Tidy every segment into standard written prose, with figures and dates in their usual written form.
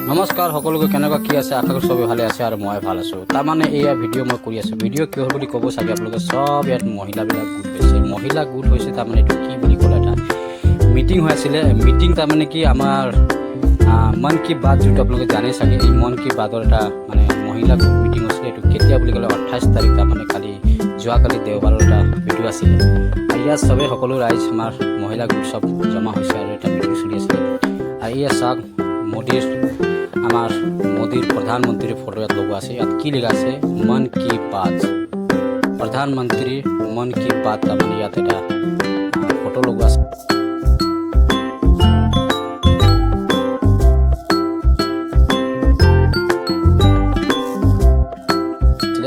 নমস্কাৰ সকলোকে কেনেকুৱা কি আছে আশা কৰোঁ সবে ভালে আছে আৰু মই ভাল আছোঁ তাৰমানে এয়া ভিডিঅ' মই কৰি আছোঁ ভিডিঅ' কিয় বুলি ক'ব চাগে আপোনালোকে সব ইয়াত মহিলাবিলাক গোট হৈছে মহিলা গোট হৈছে তাৰমানে এইটো কি বুলি ক'লে এটা মিটিং হৈ আছিলে মিটিং তাৰমানে কি আমাৰ মন কি বাত যোনটো আপোনালোকে জানে চাগে এই মন কি বাতৰ এটা মানে মহিলা গোট মিটিং হৈছিলে এইটো কেতিয়া বুলি ক'লে 28 তাৰিখ তাৰমানে কালি যোৱাকালি দেওবাৰৰ এটা ভিডিঅ' আছিলে আৰু ইয়াত সবে সকলো ৰাইজ আমাৰ মহিলা গোট সব জমা হৈছে আৰু এটা মিটিং চলি আছিলে আৰু এয়া চাওক मोदी प्रधानमंत्री फोटो यात लोगो আছে यात কি লেখা আছে मन की बात प्रधानमंत्री मन की बात का মানে ইয়াত এটা ফটো লোগো আছে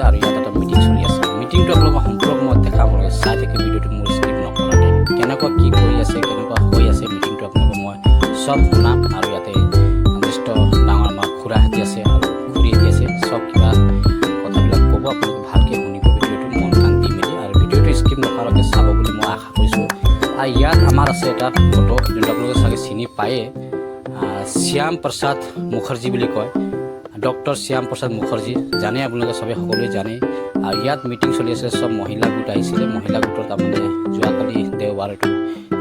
আৰু ইয়াত এটা মিটিং চলি আছে মিটিংটো আপোনালোকক সম্পূৰ্ণ মই দেখাম চাই থাকি ভিডিঅ'টো মোৰ স্কিপ নকৰাকে কেনেকুৱা কি কৰি আছে কেনেকুৱা হৈ আছে মিটিংটো আপোনালোকক মই সব শুনাম আৰু ইয়াতে খুৰাহাতি আছে আৰু খুৰীহাতি আছে সব কিবা কথাবিলাক ক'ব আপোনালোকে ভালকৈ শুনিব ভিডিঅ'টো মন কাণ দি মেলি আৰু ভিডিঅ'টো স্কিপ নকৰাকৈ চাব বুলি মই আশা কৰিছোঁ আৰু ইয়াত আমাৰ আছে এটা ফটো যোনটো আপোনালোকে চাগে চিনি পায়ে শ্যাম প্ৰসাদ মুখাৰ্জী বুলি কয় ডক্টৰ শ্যাম প্ৰসাদ মুখাৰ্জী জানে আপোনালোকে সবে সকলোৱে জানে আৰু ইয়াত মিটিং চলি আছে সব মহিলা গোট আহিছিলে মহিলা গোটৰ তাৰমানে যোৱাকালি দেওবাৰ এইটো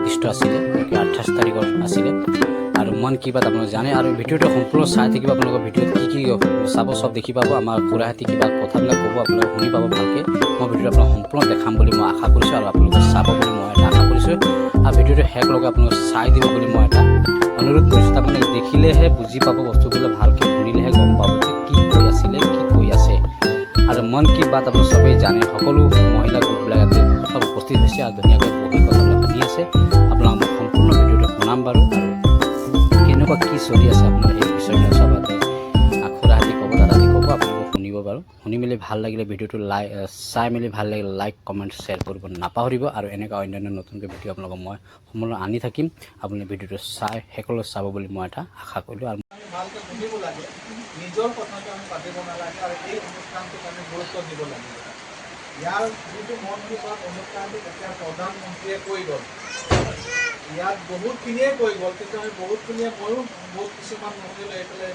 লিষ্ট আছিলে 28 তাৰিখৰ আছিলে আৰু মন কি বাত আপোনালোকে জানে আৰু ভিডিঅ'টো সম্পূৰ্ণ চাই থাকিব আপোনালোকৰ ভিডিঅ'ত কি চাব সব দেখি পাব আমাৰ খুৰাহাতি কিবা কথাবিলাক ক'ব আপোনালোকে শুনি পাব ভালকৈ মই ভিডিঅ'টো আপোনাক সম্পূৰ্ণ দেখাম বুলি মই আশা কৰিছোঁ আৰু আপোনালোকে চাব বুলি মই এটা আশা কৰিছোঁ আৰু ভিডিঅ'টো শেষলৈকে আপোনালোকে চাই দিব বুলি মই এটা অনুৰোধ কৰিছোঁ তাৰমানে দেখিলেহে বুজি পাব বস্তুবিলাক ভালকৈ শুনিলেহে গম পাব যে কি কৈ আছিলে কি কৈ আছে আৰু মন কি বাত আপোনালোকে সবেই জানে সকলো মহিলা গোটবিলাক ইয়াতে সব উপস্থিত হৈছে আৰু ধুনীয়াকৈ বহি কথাবিলাক শুনি আছে আপোনালোক মই সম্পূৰ্ণ ভিডিঅ'টো শুনাম বাৰু আৰু কেনেকুৱা কি চলি আছে আপোনাৰ এই বিষয়বিলাক সবতে খুৰাহাতি ক'ব দাদাহাতি ক'ব আপোনালোকে শুনিব বাৰু শুনি মেলি ভাল লাগিলে ভিডিঅ'টো চাই মেলি ভাল লাগিলে লাইক কমেণ্ট শ্বেয়াৰ কৰিব নাপাহৰিব আৰু এনেকুৱা অন্যান্য নতুনকৈ ভিডিঅ' আপোনালোকক মই সম্পূৰ্ণ আনি থাকিম আপুনি ভিডিঅ'টো চাই শেষলৈ চাব বুলি মই এটা আশা কৰিলোঁ আৰু ভালকৈ শুনিব লাগে নিজৰ কথাটো আমি পাতিব নালাগে আৰু এই অনুষ্ঠানটোক আমি গুৰুত্ব দিব লাগে ইয়াৰ যিটো মন কি বাত অনুষ্ঠানটো এতিয়া প্ৰধানমন্ত্ৰীয়ে কৈ গ'ল ইয়াত বহুতখিনিয়ে কৈ গ'ল কিন্তু আমি বহুতখিনিয়ে ময়ো বহুত কিছুমান মহিলা এইফালে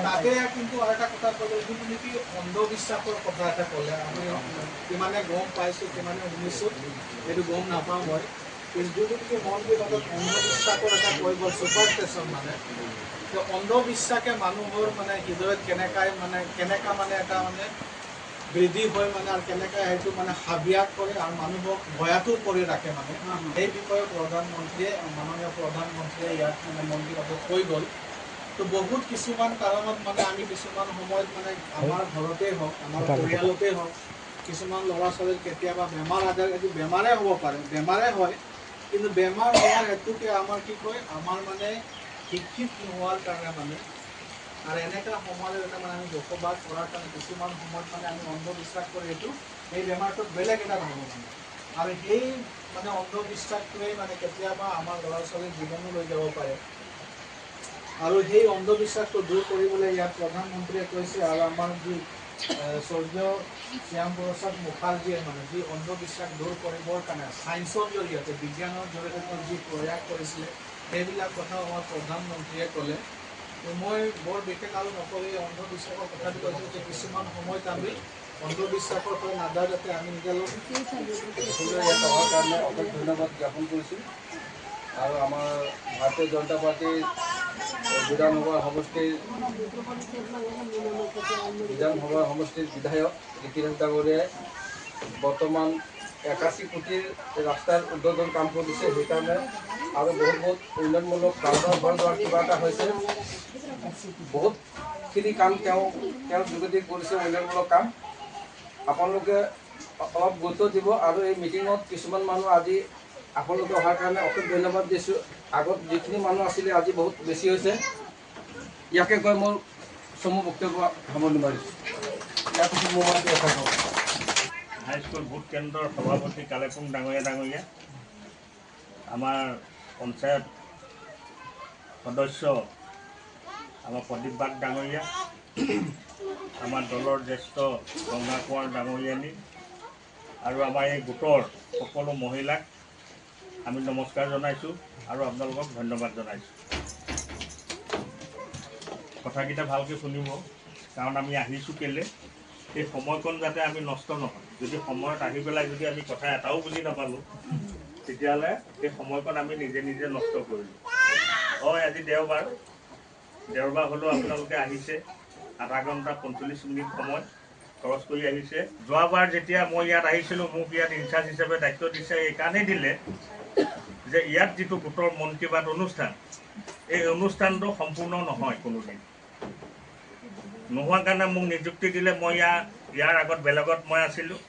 তাতে কিন্তু আৰু এটা কথা ক'লে যিটো নেকি অন্ধবিশ্বাসৰ কথা এটা ক'লে আমি কিমানে গম পাইছোঁ কিমানে শুনিছোঁ সেইটো গম নাপাওঁ মই কিন্তু যিটো নেকি মন কি বাতত অন্ধবিশ্বাসৰ এটা কৈ গ'ল ছুপাৰ ষ্টেচন মানে অন্ধবিশ্বাসে মানুহৰ মানে হৃদয়ত কেনেকা মানে এটা মানে বৃদ্ধি হয় মানে আৰু কেনেকৈ সেইটো মানে হাবিয়াস কৰে আৰু মানুহক ভয়াতো কৰি ৰাখে মানে সেই বিষয়ে প্ৰধানমন্ত্ৰীয়ে মাননীয় প্ৰধানমন্ত্ৰীয়ে ইয়াত মানে মন কি বাতত কৈ গ'ল তো বহুত কিছুমান কাৰণত মানে আমি কিছুমান সময়ত মানে আমাৰ ঘৰতেই হওক আমাৰ পৰিয়ালতেই হওক কিছুমান ল'ৰা ছোৱালীৰ কেতিয়াবা বেমাৰ আজাৰ এইটো বেমাৰে হ'ব পাৰে বেমাৰে হয় কিন্তু বেমাৰ হোৱাৰ হেতুকে আমাৰ কি কয় আমাৰ মানে শিক্ষিত নোহোৱাৰ কাৰণে মানে আৰু এনেকুৱা সময়ত এটা মানে আমি বসবাস কৰাৰ কাৰণে কিছুমান সময়ত মানে আমি অন্ধবিশ্বাস কৰি এইটো এই বেমাৰটোত বেলেগ এটা ভাবোঁ মানে আৰু সেই মানে অন্ধবিশ্বাসটোৱে মানে কেতিয়াবা আমাৰ ল'ৰা ছোৱালীৰ জীৱনো লৈ যাব পাৰে আৰু সেই অন্ধবিশ্বাসটো দূৰ কৰিবলৈ ইয়াত প্ৰধানমন্ত্ৰীয়ে কৈছে আৰু আমাৰ যি স্বৰ্গীয় শ্যাম প্ৰসাদ মুখাৰ্জীয়ে মানে যি অন্ধবিশ্বাস দূৰ কৰিবৰ কাৰণে ছায়েন্সৰ জৰিয়তে বিজ্ঞানৰ জৰিয়তে যি প্ৰয়াস কৰিছিলে সেইবিলাক কথাও আমাৰ প্ৰধানমন্ত্ৰীয়ে ক'লে মই বৰ বিশেষ আৰু নকৰি অন্ধবিশ্বাসৰ কথাটো কৈছোঁ যে কিছুমান সময়ত আমি অন্ধবিশ্বাসৰ পৰা নাযায় যাতে আমি নিজলৈ ইয়াত অহাৰ কাৰণে অশেষ ধন্যবাদ জ্ঞাপন কৰিছোঁ আৰু আমাৰ ভাৰতীয় জনতা পাৰ্টীৰ বিধানসভা সমষ্টিৰ বিধায়ক ঋষিৰাজ ডাঙৰীয়াই বৰ্তমান 81 কোটিৰ ৰাস্তাৰ উদ্বোধন কাম কৰিছে সেইকাৰণে আৰু বহুত উন্নয়নমূলক কামৰ কিবা এটা হৈছে বহুতখিনি কাম তেওঁৰ যোগেদি কৰিছে উন্নয়নমূলক কাম আপোনালোকে অলপ গুৰুত্ব দিব আৰু এই মিটিঙত কিছুমান মানুহ আজি আপোনালোকে অহাৰ কাৰণে অশেষ ধন্যবাদ দিছোঁ আগত যিখিনি মানুহ আছিলে আজি বহুত বেছি হৈছে ইয়াকে কৈ মোৰ চমু বক্তব্য সামৰণি মাৰিছোঁ ইয়াৰ পিছত মোৰ মানে দেখা পাব হাইস্কুল ভোট কেন্দ্ৰৰ সভাপতি কালেপুং ডাঙৰীয়া আমাৰ পঞ্চায়ত সদস্য আমাৰ প্ৰদীপ বাগ ডাঙৰীয়া আমাৰ দলৰ জ্যেষ্ঠ গংগা কোঁৱৰ ডাঙৰীয়ানী আৰু আমাৰ এই গোটৰ সকলো মহিলাক আমি নমস্কাৰ জনাইছোঁ আৰু আপোনালোকক ধন্যবাদ জনাইছোঁ। কথাকেইটা ভালকৈ শুনিব, কাৰণ আমি আহিছোঁ কেলে সেই সময়কণ যাতে আমি নষ্ট নহয়। যদি সময়ত আহি পেলাই যদি আমি কথা এটাও বুজি নাপালোঁ, তেতিয়াহ'লে সেই সময়কণ আমি নিজে নিজে নষ্ট কৰিলোঁ। হয়, আজি দেওবাৰ হ'লেও আপোনালোকে আহিছে, আধা ঘণ্টা 45 মিনিট সময় খৰচ কৰি আহিছে। যোৱাবাৰ যেতিয়া মই ইয়াত আহিছিলোঁ, মোক ইয়াত ইনচাৰ্জ হিচাপে দায়িত্ব দিছে, এইকাৰণেই দিলে যে ইয়াত যিটো গোটৰ মন কী বাত অনুষ্ঠান, এই অনুষ্ঠানটো সম্পূৰ্ণ নহয়, কোনোদিন নোহোৱাৰ কাৰণে মোক নিযুক্তি দিলে। মই ইয়াৰ আগত বেলেগত মই আছিলোঁ।